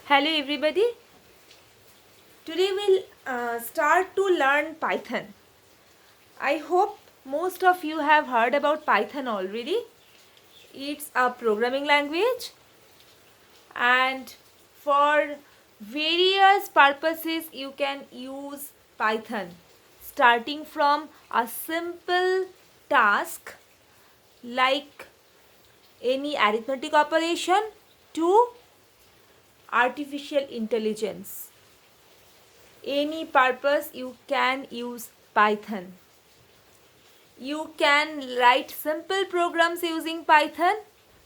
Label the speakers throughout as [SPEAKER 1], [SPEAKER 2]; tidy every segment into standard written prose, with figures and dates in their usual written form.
[SPEAKER 1] Hello everybody. Today we'll start to learn Python. I hope most of you have heard about Python already. It's a programming language and for various purposes you can use Python, starting from a simple task like any arithmetic operation to artificial intelligence. Any purpose you can use Python. You can write simple programs using Python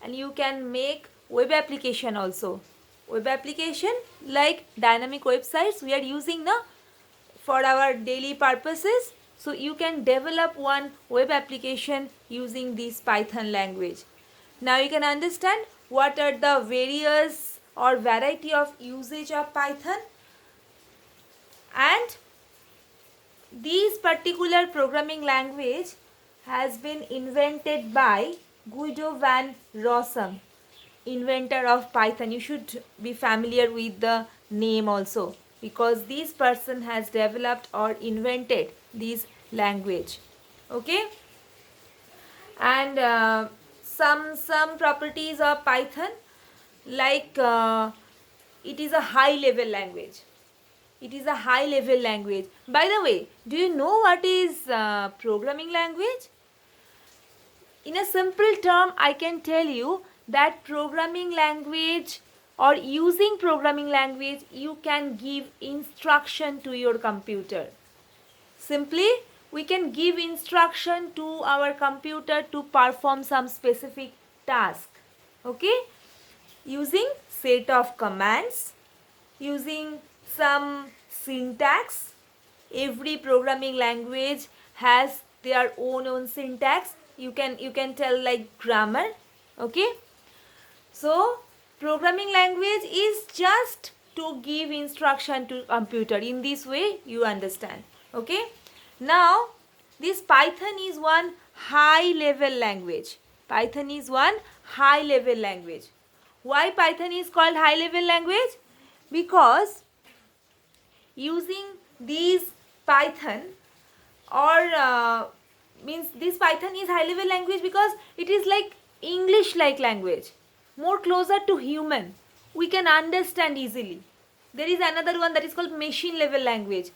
[SPEAKER 1] and you can make web application also. Web application like dynamic websites we are using now for our daily purposes. So you can develop one web application using this Python language. Now you can understand what are the various or variety of usage of Python. And this particular programming language has been invented by Guido van Rossum, inventor of Python. You should be familiar with the name also because this person has developed or invented this language. Okay, and some properties of Python like it is a high level language. It is a high level language. By the way, do you know what is programming language? In a simple term, I can tell you that programming language or using programming language, you can give instruction to your computer. Simply, we can give instruction to our computer to perform some specific task. Okay? Using set of commands, using some syntax. Every programming language has their own syntax. You can tell like grammar. Okay, so programming language is just to give instruction to computer. In this way you understand. Okay, now this Python is one high level language. Python is one high level language. Why Python is called high level language? Because using these Python or means this Python is high level language because it is like English like language, more closer to human. We can understand easily. There is another one that is called machine level language.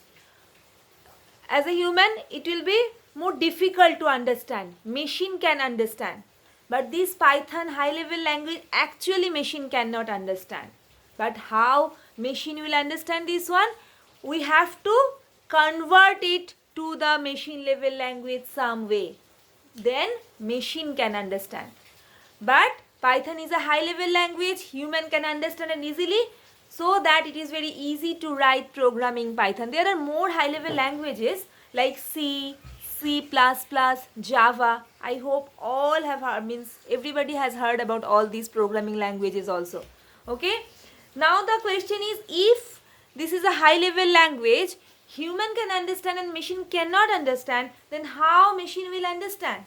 [SPEAKER 1] As a human it will be more difficult to understand. Machine can understand. But this Python high level language actually machine cannot understand. But how machine will understand this one? We have to convert it to the machine level language some way. Then machine can understand. But Python is a high level language, human can understand it easily, so that it is very easy to write programming Python. There are more high level languages like C, C++, Java. I hope all have heard, means everybody has heard about all these programming languages also. Okay. Now the question is, if this is a high level language, human can understand and machine cannot understand, then how machine will understand?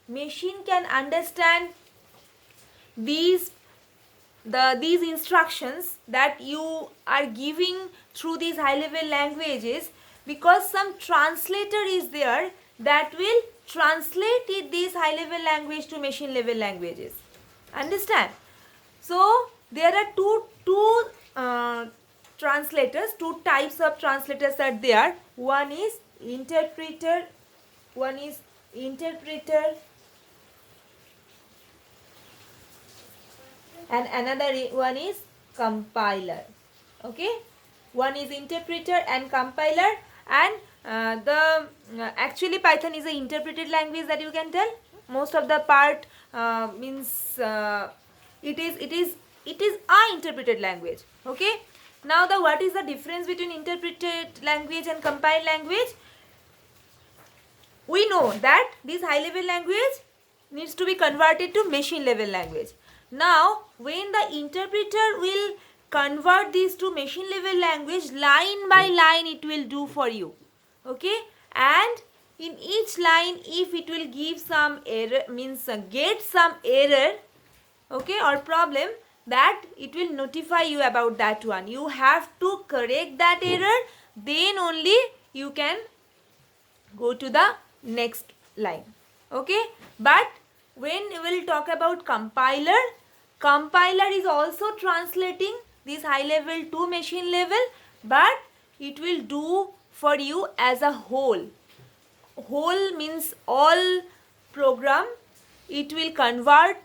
[SPEAKER 1] Machine can understand these instructions that you are giving through these high level languages because some translator is there that will translate this high level language to machine level languages. Understand? So there are two translators, two types of translators are there. One is interpreter, and another one is compiler. Okay, one is interpreter and compiler, and actually Python is an interpreted language that you can tell. Most of the part means it is a interpreted language. Okay, now what is the difference between interpreted language and compiled language? We know that this high level language needs to be converted to machine level language. Now when the interpreter will convert this to machine level language, line by line it will do for you. Okay, and in each line if it will give some error, means get some error, okay, or problem, that it will notify you about that one. You have to correct that error, then only you can go to the next line. Okay, but when we will talk about compiler, compiler is also translating this high level to machine level, but it will do for you as a whole. Whole means all program. It will convert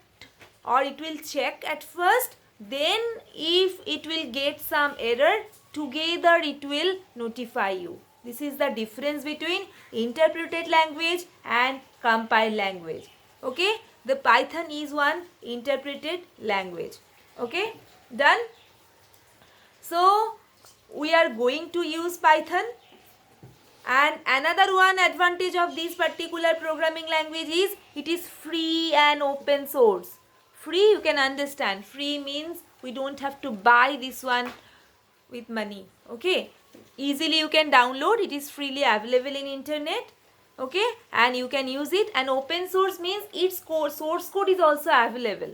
[SPEAKER 1] or it will check at first, then if it will get some error, together it will notify you. This is the difference between interpreted language and compiled language. Okay, the Python is one interpreted language. Okay, done. So we are going to use Python. And another one advantage of this particular programming language is it is free and open source. Free, you can understand. Free means we don't have to buy this one with money. Okay, easily you can download. It is freely available in internet. Okay, and you can use it. And open source means its source code is also available.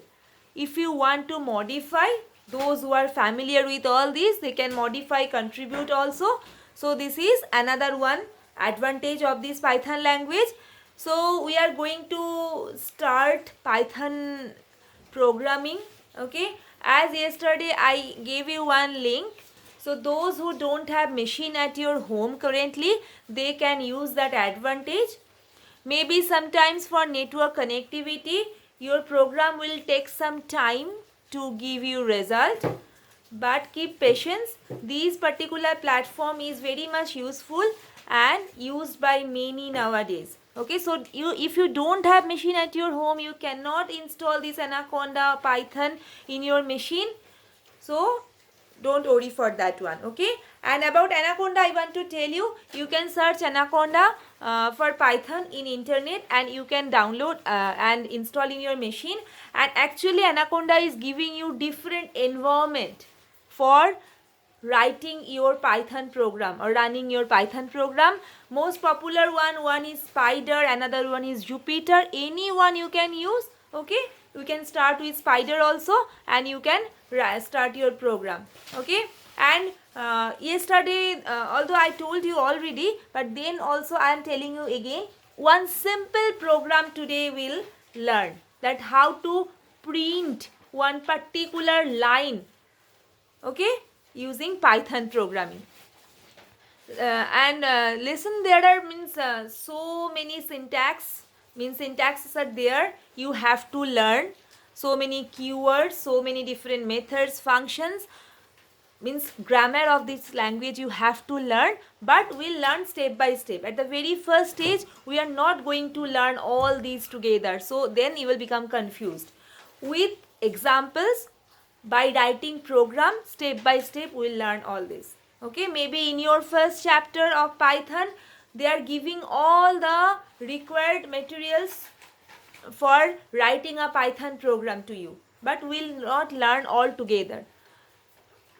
[SPEAKER 1] If you want to modify, those who are familiar with all this, they can modify, contribute also. So this is another one advantage of this Python language. So we are going to start Python programming. Okay, as yesterday I gave you one link. So those who don't have machine at your home currently, they can use that advantage. Maybe sometimes for network connectivity, your program will take some time to give you result, but keep patience. This particular platform is very much useful and used by many nowadays. Okay, so if you don't have machine at your home, you cannot install this Anaconda Python in your machine. So don't worry for that one. Okay, and about Anaconda I want to tell you, you can search Anaconda for Python in internet and you can download and install in your machine. And actually Anaconda is giving you different environment for writing your Python program or running your Python program. Most popular one is Spider, another one is Jupyter. Any one you can use. Okay, you can start with Spider also and you can start your program. Okay, and yesterday although I told you already, but then also I am telling you again, one simple program today will learn, that how to print one particular line. Okay, using Python programming. Listen, there are means so many syntaxes are there. You have to learn so many keywords, so many different methods, functions, means grammar of this language you have to learn, but we'll learn step by step. At the very first stage, we are not going to learn all these together, so then you will become confused. With examples, by writing program step by step, we'll learn all this. Okay, maybe in your first chapter of Python, they are giving all the required materials for writing a Python program to you, but we'll not learn all together.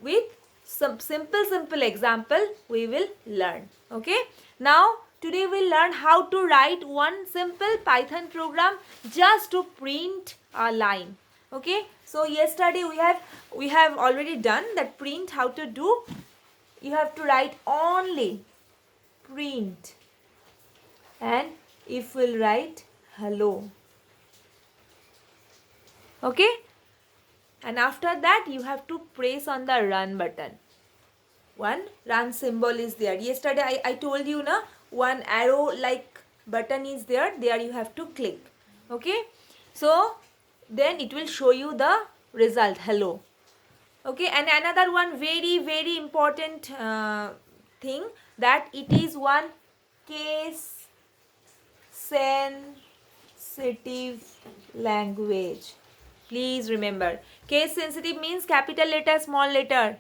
[SPEAKER 1] With some simple example we will learn. Okay, now today we'll learn how to write one simple Python program just to print a line. Okay, so yesterday we have already done that print. How to do? You have to write only print, and if we'll write hello. Okay, and after that you have to press on the run button. One run symbol is there. Yesterday I told you na, one arrow like button is there. There you have to click. Okay, so then it will show you the result hello. Okay, and another one very important thing, that it is one case sensitive language. Please remember, case sensitive means capital letter, small letter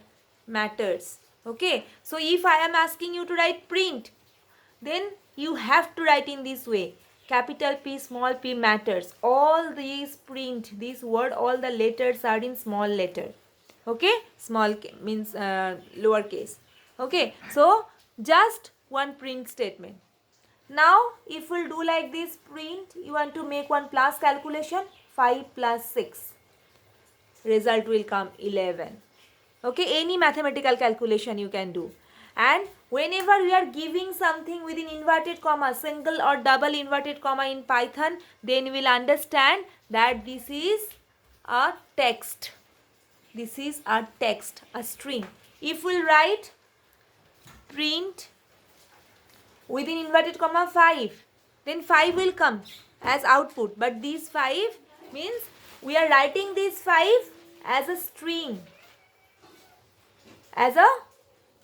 [SPEAKER 1] matters. Okay, so if I am asking you to write print, then you have to write in this way. Capital P, small p matters. All these print, this word, all the letters are in small letter. Okay, small means lower case. Okay, so just one print statement. Now if we'll do like this, print, you want to make one plus calculation, 5 plus 6. result will come 11. Okay, any mathematical calculation you can do. And whenever we are giving something within inverted comma, single or double inverted comma in Python, then we will understand that this is a text. This is a text, a string. If we write print within inverted comma 5, then 5 will come as output. But these 5 means we are writing this 5 as a string, as a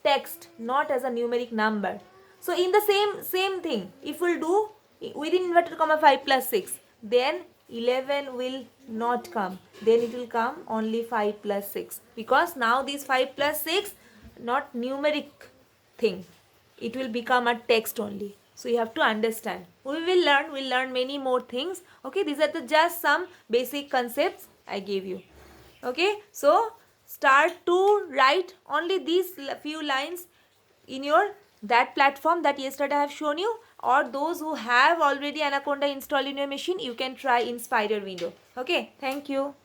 [SPEAKER 1] text, not as a numeric number. So in the same thing, if we'll do within inverted comma 5 plus 6, then 11 will not come. Then it will come only 5 plus 6, because now this 5 plus 6 not numeric thing. It will become a text only. So you have to understand. We'll learn many more things. Okay, these are just some basic concepts I gave you. Okay, so start to write only these few lines in your that platform that yesterday I have shown you, or those who have already Anaconda installed in your machine, you can try in Spider window. Okay, thank you.